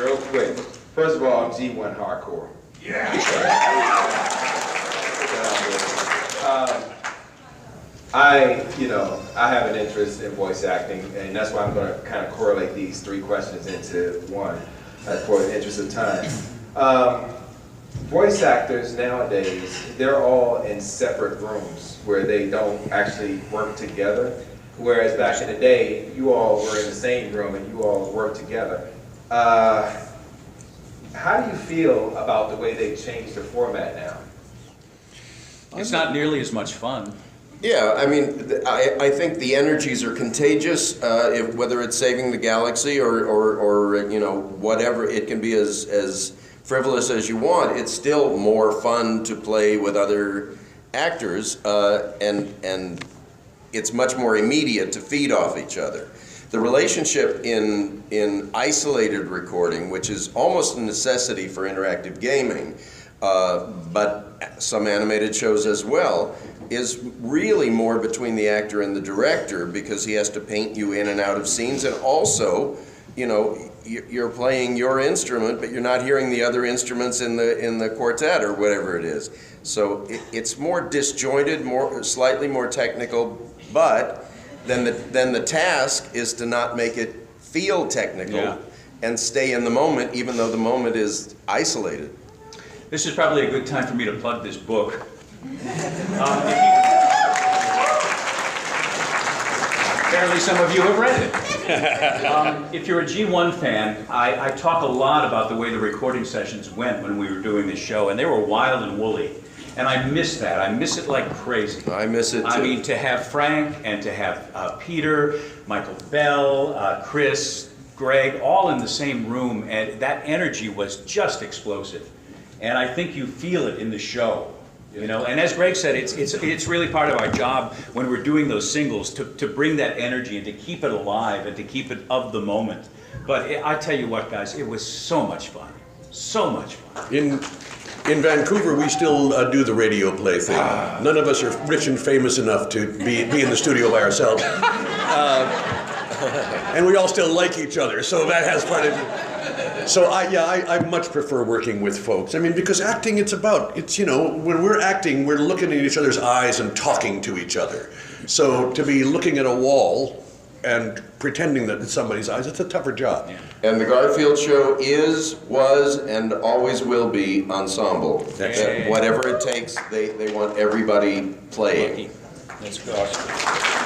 real quick. First of all, I'm G1 hardcore. Yeah. I have an interest in voice acting, and that's why I'm going to kind of correlate these three questions into one for the interest of time. Voice actors nowadays, they're all in separate rooms where they don't actually work together, whereas back in the day, you all were in the same room and you all worked together. How do you feel about the way they changed the format now? It's not nearly as much fun. Yeah, I mean, I think the energies are contagious, whether it's saving the galaxy or you know, whatever. It can be as frivolous as you want. It's still more fun to play with other actors, and it's much more immediate to feed off each other. The relationship in isolated recording, which is almost a necessity for interactive gaming, but some animated shows as well, is really more between the actor and the director, because he has to paint you in and out of scenes, and also, you know, you're playing your instrument, but you're not hearing the other instruments in the quartet or whatever it is. So it's more disjointed, slightly more technical, but then the task is to not make it feel technical and stay in the moment, even though the moment is isolated. This is probably a good time for me to plug this book. Apparently some of you have read it. If you're a G1 fan, I talk a lot about the way the recording sessions went when we were doing this show, and they were wild and woolly. And I miss that. I miss it like crazy. I miss it too. I mean, to have Frank and to have Peter, Michael Bell, Chris, Greg, all in the same room, and that energy was just explosive. And I think you feel it in the show. You know, and as Greg said, it's really part of our job when we're doing those singles to bring that energy and to keep it alive and to keep it of the moment. But I tell you what, guys, it was so much fun. So much fun. In Vancouver, we still do the radio play thing. None of us are rich and famous enough to be in the studio by ourselves. And we all still like each other, so that has part of it. So I much prefer working with folks. I mean, because acting, it's, you know, when we're acting, we're looking at each other's eyes and talking to each other. So to be looking at a wall and pretending that it's somebody's eyes, it's a tougher job. Yeah. And the Garfield show was, and always will be Ensemble. Hey. Whatever it takes, they want everybody playing. That's awesome.